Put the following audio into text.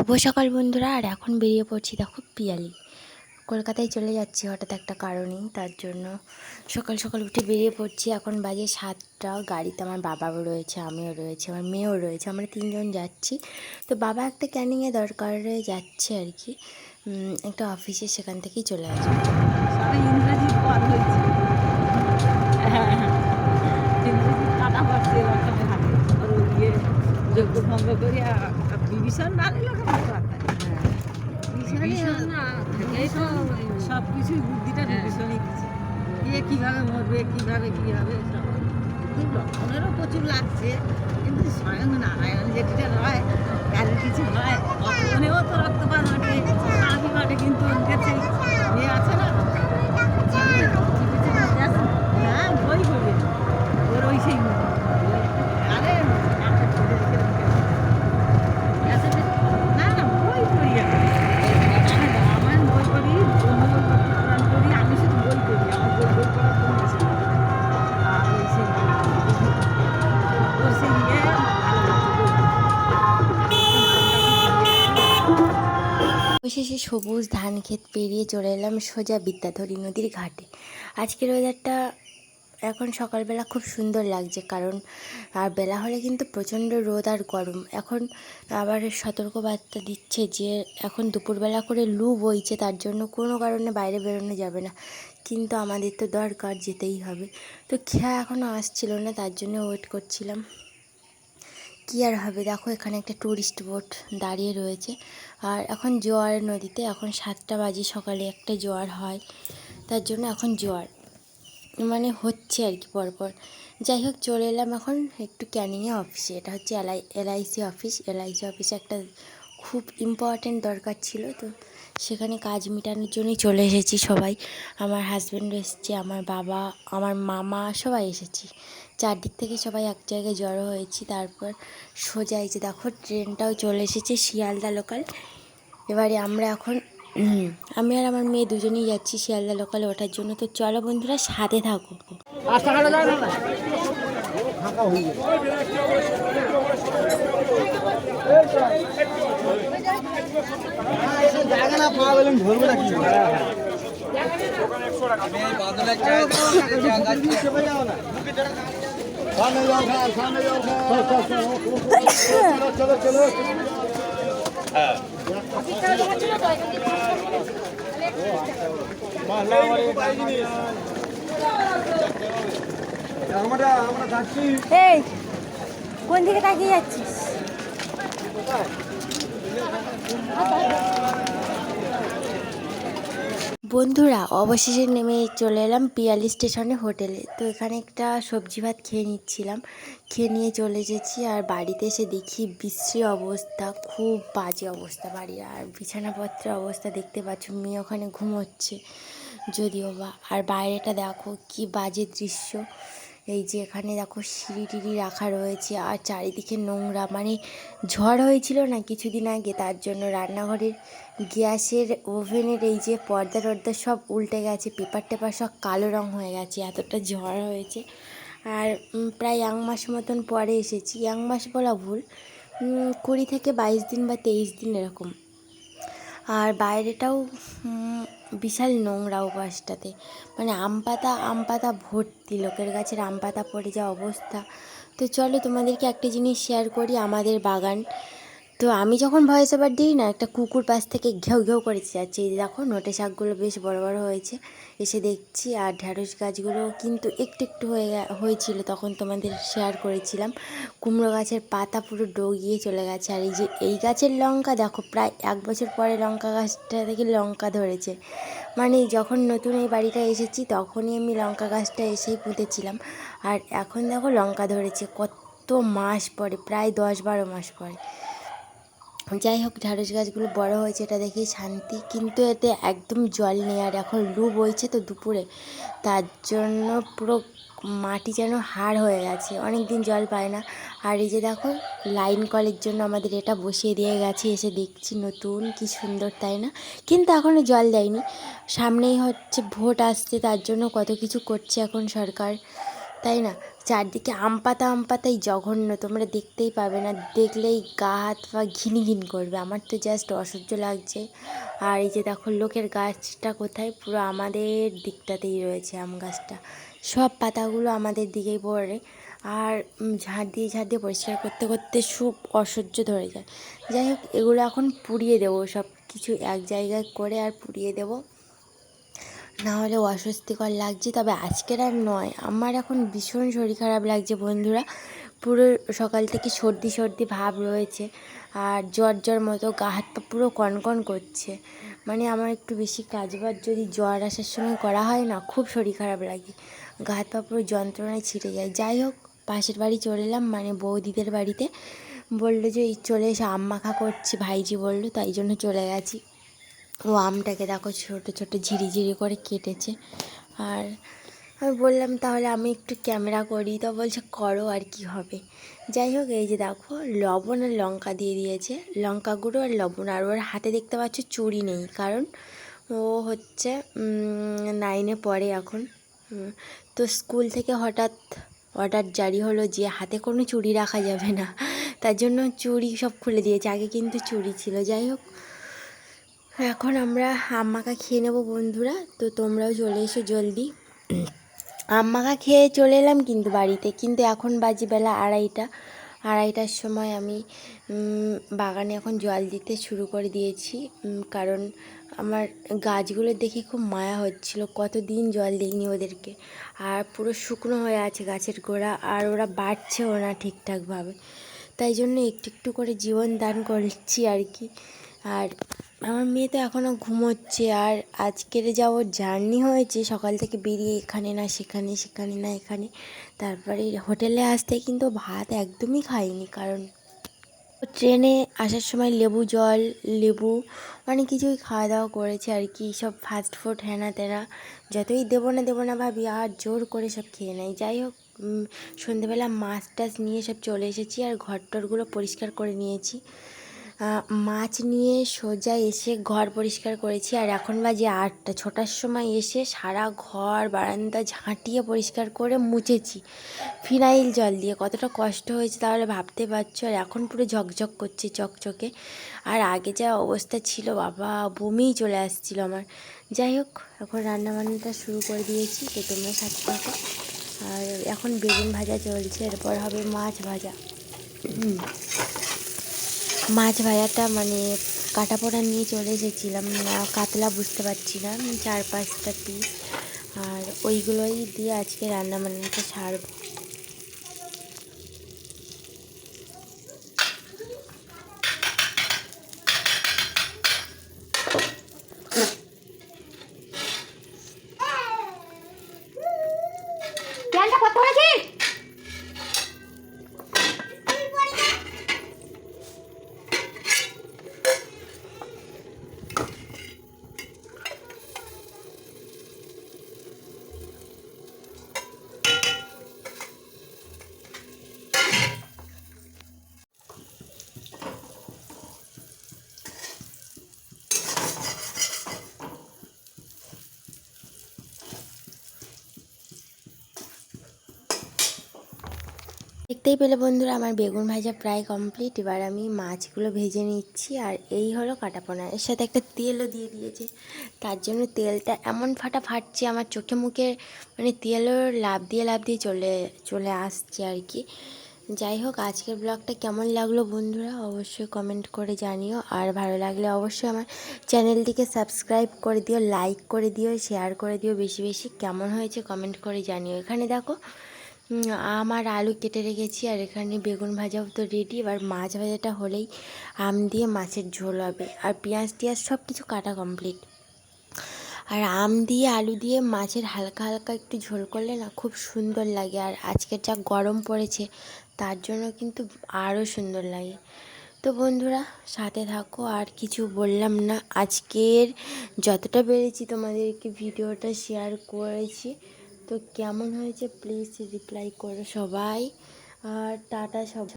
শুভ সকাল বন্ধুরা। আর এখন বেরিয়ে পড়ছি, দেখো পিয়ালি কলকাতায় চলে যাচ্ছি হঠাৎ একটা কারণেই, তার জন্য সকাল সকাল উঠে বেরিয়ে পড়ছি। এখন বাজে 7টা। গাড়িতে আমার বাবাও রয়েছে, আমিও রয়েছে, আমার মেয়েও রয়েছে, আমরা 3জন যাচ্ছি। তো বাবা একটা ক্যানিংয়ে দরকারে যাচ্ছে আর কি, একটা অফিসে, সেখান থেকেই চলে আসবে। ইংরেজি পদ হয়েছে, ইংরেজি কাটা পড়ছে যোগ্য ভঙ্গ করে বিভীষণ না নিল সব কিছুই বুদ্ধিটা বিভীষণই দিচ্ছে। কে কীভাবে মরবে, কীভাবে কী হবে, কিন্তু লক্ষণেরও প্রচুর লাগছে। কিন্তু স্বয়ং নারায়ণ যেটিটা নয়, কারোর কিছু হয়, লক্ষণেও তো রক্তপাত ঘটে, আরবি ঘটে, কিন্তু গেছে ইয়ে আছে না, হ্যাঁ বই করবে ওর ওই সেই আরে না না বই পড়ি আমার বই পড়ি, কোরআন পড়ি, আমি শুধু বই পড়ি, আমার বই পড়ার কোনো ইচ্ছে নেই। আর ওই সেই ওর সেই ইয়ে অবশেষে সবুজ ধান ক্ষেত পেরিয়ে চলে এলাম সোজা বিদ্যাধরী নদীর ঘাটে। আজকের ওয়েদারটা এখন সকালবেলা খুব সুন্দর লাগছে, কারণ আর বেলা হলে কিন্তু প্রচণ্ড রোদ আর গরম। এখন আবার সতর্কবার্তা দিচ্ছে যে এখন দুপুরবেলা করে লু বইছে, তার জন্য কোনো কারণে বাইরে বেরোনো যাবে না, কিন্তু আমাদের তো দরকার, যেতেই হবে। তো খেয়া এখনও আসছিল না, তার জন্য ওয়েট করছিলাম। কী আর হবে, দেখো এখানে একটা ট্যুরিস্ট বোট দাঁড়িয়ে রয়েছে। আর এখন জোয়ার নদীতে, এখন 7টা বাজে, সকালে একটা জোয়ার হয়, তার জন্য এখন জোয়ার মানে হচ্ছে আর কি পরপর। যাই হোক, চলে এলাম এখন একটু ক্যানিংয়ে অফিসে। এটা হচ্ছে এলআইসি অফিস। এলআইসি অফিসে একটা খুব ইম্পর্ট্যান্ট দরকার ছিল, তো সেখানে কাজ মেটানোর জন্যই চলে এসেছি সবাই। আমার হাজব্যান্ড এসেছে, আমার বাবা, আমার মামা, সবাই এসেছি। চারদিক থেকে সবাই এক জায়গায় জড়ো হয়েছি। তারপর সোজা এই যে দেখো ট্রেনটাও চলে এসেছে, শিয়ালদা লোকাল। এবারে আমরা এখন আমি আর আমার মেয়ে দুজনেই যাচ্ছি শিয়ালদা লোকালে ওঠার জন্য। তো চলো বন্ধুরা, সাথে থাকো। এই কোন দিকে তাকিয়ে যাচ্ছিস? বন্ধুরা, অবশেষে নেমে চলে এলাম পিয়ালি স্টেশনে হোটেলে। তো এখানে একটা সবজি ভাত খেয়ে নিচ্ছিলাম, খেয়ে নিয়ে চলে এসেছি। আর বাড়িতে এসে দেখি বিশ্রী অবস্থা, খুব বাজে অবস্থা বাড়ির। আর বিছানাপত্রের অবস্থা দেখতে পাচ্ছ, মেয়ে ওখানে ঘুমোচ্ছে যদিও বা। আর বাইরেটা দেখো কি বাজে দৃশ্য। এই যে এখানে দেখো সিঁড়ি টিড়ি রাখা রয়েছে, আর চারিদিকে নোংরা। মানে ঝড় হয়েছিল না কিছুদিন আগে, তার জন্য রান্নাঘরের গ্যাসের ওভেনের এই যে পর্দা টর্দা সব উল্টে গেছে, পেপার টেপার সব কালো রং হয়ে গেছে, এতটা ঝড় হয়েছে। আর প্রায় 1 মাস মতন পরে এসেছি, 1 মাস বলা ভুল, 20 থেকে 22 দিন বা 23 দিন এরকম। আর বাইরেটাও বিশাল নোংরা ওপাশটাতে, মানে আম পাতা ভর্তি, লোকের গাছের আম পাতা পড়ে যাওয়া অবস্থা। তো চলো তোমাদেরকে একটা জিনিস শেয়ার করি, আমাদের বাগান। তো আমি যখন ভয়েস ওভার দিই না, একটা কুকুর পাশ থেকে ঘেউ ঘেউ করে যাচ্ছে। এই দেখো নোটে শাকগুলো বেশ বড় বড় হয়েছে, এসে দেখছি। আর ঢ্যাঁড়স গাছগুলো কিন্তু একটু একটু হয়েছিল, তখন তোমাদের শেয়ার করেছিলাম। কুমড়ো গাছের পাতা পুরো ডগিয়ে চলে গেছে। আর এই যে এই গাছের লঙ্কা দেখো, প্রায় 1 বছর পরে লঙ্কা গাছটা থেকে লঙ্কা ধরেছে। মানে যখন নতুন এই বাড়িটা এসেছি তখনই আমি লঙ্কা গাছটা এসেই পুঁতেছিলাম, আর এখন দেখো লঙ্কা ধরেছে কত মাস পরে, প্রায় 10-12 মাস পরে। যাই হোক, ঢ্যাঁড়স গাছগুলো বড় হয়েছে, এটা দেখেই শান্তি। কিন্তু এতে একদম জল নেই, আর এখন লু বইছে তো দুপুরে, তার জন্য পুরো মাটি যেন হাড় হয়ে গেছে, অনেক দিন জল পায় না। আর এই যে দেখো লাইন কলের জন্য আমাদের এটা বসিয়ে দিয়ে গেছে, এসে দেখছি নতুন, কি সুন্দর তাই না? কিন্তু এখনও জল দেয়নি, সামনেই হচ্ছে ভোট আসছে, তার জন্য কত কিছু করছে এখন সরকার, তাই না? চারদিকে আম পাতাই জঘন্য, তোমরা দেখতেই পাবে না, দেখলেই গা হাত পা ঘিন ঘিন করবে। আমার তো জাস্ট অসহ্য লাগছে। আর এই যে দেখো লোকের গাছটা কোথায়, পুরো আমাদের দিকটাতেই রয়েছে আম গাছটা, সব পাতাগুলো আমাদের দিকেই পড়ে। আর ঝাড় দিয়ে পরিষ্কার করতে করতে খুব অসহ্য ধরে যায়। যাই হোক, এগুলো এখন পুড়িয়ে দেবো, সব কিছু এক জায়গায় করে আর পুড়িয়ে দেবো, না হলে অস্বস্তিকর লাগছে। তবে আজকের আর নয়, আমার এখন ভীষণ শরীর খারাপ লাগছে বন্ধুরা, পুরো সকাল থেকে সর্দি ভাব রয়েছে, আর জ্বর মতো গা হাত পা পুরো কনকন করছে। মানে আমার একটু বেশি কাজবাজ যদি জ্বর আসার সময় করা হয় না, খুব শরীর খারাপ লাগে, গা হাত পা পুরো যন্ত্রণায় ছিটে যায়। যাই হোক, পাশের বাড়ি চলে এলাম, মানে বৌদিদের বাড়িতে। বললো যে এই চলে এসে আম মাখা করছি, ভাইজি বললো, তাই জন্য চলে গেছি। ও আমটাকে দেখো ছোট ঝিরি করে কেটেছে। আর আমি বললাম তাহলে আমি একটু ক্যামেরা করি, তো বলছে করো, আর কি হবে। যাই হোক, এই যে দেখো লবণ আর লঙ্কা দিয়ে দিয়েছে, লঙ্কা গুঁড়ো আর লবণ। আর ওর হাতে দেখতে পাচ্ছ চুড়ি নেই, কারণ ও হচ্ছে 9-এ পড়ে এখন। তো স্কুল থেকে হঠাৎ অর্ডার জারি হলো যে হাতে কোনো চুড়ি রাখা যাবে না, তার জন্য চুড়ি সব খুলে দিয়েছে, আগে কিন্তু চুড়ি ছিল। যাই হোক, এখন আমরা আম মাখা খেয়ে নেবো বন্ধুরা, তো তোমরাও চলে এসো জলদি। আম মাখা খেয়ে চলে এলাম কিন্তু বাড়িতে, কিন্তু এখন বাজে বেলা 2:30টার সময় আমি বাগানে এখন জল দিতে শুরু করে দিয়েছি, কারণ আমার গাছগুলো দেখে খুব মায়া হচ্ছিল, কতদিন জল দিইনি ওদেরকে, আর পুরো শুকনো হয়ে আছে গাছের গোড়া, আর ওরা বাড়ছেও না ঠিকঠাকভাবে, তাই জন্য একটু করে জীবন দান করছি আর কি। আর আমার মেয়ে তো এখনও ঘুমোচ্ছে, আর আজকের যা ওর জার্নি হয়েছে, সকাল থেকে বেরিয়ে এখানে না সেখানে, সেখানে না এখানে, তারপরে হোটেলে আসতে কিন্তু ভাত একদমই খাইনি, কারণ ট্রেনে আসার সময় লেবু অনেক কিছুই খাওয়া দাওয়া করেছে আর কি, সব ফাস্ট ফুড হ্যানা ত্যানা, যতই দেবো না ভাবি, আর জোর করে সব খেয়ে নেয়। যাই হোক, সন্ধেবেলা মাছ টাছ নিয়ে সব চলে এসেছি, আর ঘর টরগুলো পরিষ্কার করে নিয়েছি। মাছ নিয়ে সোজা এসে ঘর পরিষ্কার করেছি, আর এখন বাজে 8টা। 6টার সময় এসে সারা ঘর বারান্দা ঝাঁটিয়ে পরিষ্কার করে মুছেছি ফিনাইল জল দিয়ে। কতটা কষ্ট হয়েছে তাহলে ভাবতে পারছো। আর এখন পুরো ঝকঝক করছে, চকচকে। আর আগে যা অবস্থা ছিল, বাবা বমিই চলে আসছিলো আমার। যাই হোক, এখন রান্নাবান্নাটা শুরু করে দিয়েছি, তো তোমরা সাথে থাকো। আর এখন বেগুন ভাজা চলছে, এরপর হবে মাছ ভাজা। মাছ ভাজাটা মানে কাটা পোড়া নিয়ে চলে এসেছিলাম, না কাতলা বুঝতে পারছি না, 4-5টা পিস, আর ওইগুলোই দিয়ে আজকে রান্নাবান্নাটা সারব। দেখতেই পেলে বন্ধুরা, আমার বেগুন ভাজা প্রায় কমপ্লিট। এবার আমি মাছগুলো ভেজে নিচ্ছি, আর এই হলো কাটাপোনা। এর সাথে একটা তেলও দিয়ে দিয়েছে, তার জন্য তেলটা এমন ফাটছে আমার চোখে মুখে, মানে তেলও লাফ দিয়ে চলে আসছে আর কি। যাই হোক, আজকের ব্লগটা কেমন লাগলো বন্ধুরা অবশ্যই কমেন্ট করে জানিও, আর ভালো লাগলে অবশ্যই আমার চ্যানেলটিকে সাবস্ক্রাইব করে দিও, লাইক করে দিও, শেয়ার করে দিও বেশি বেশি। কেমন হয়েছে কমেন্ট করে জানিও। এখানে দেখো আর আলু কেটে রেখেছি, আর এখানে বেগুন ভাজাও তো রেডি। এবার মাছ ভাজাটা হলেই আম দিয়ে মাছের ঝোল হবে, আর পেঁয়াজ টিয়াজ সব কিছু কাটা কমপ্লিট। আর আম দিয়ে আলু দিয়ে মাছের হালকা একটু ঝোল করলে না খুব সুন্দর লাগে, আর আজকের যা গরম পড়েছে তার জন্য কিন্তু আরও সুন্দর লাগে। তো বন্ধুরা সাথে থাকো, আর কিছু বললাম না, আজকের যতটা পেরেছি তোমাদেরকে ভিডিওটা শেয়ার করেছি। তো কেমন হয়েছে প্লিজ রিপ্লাই করো সবাই, আর টাটা সব।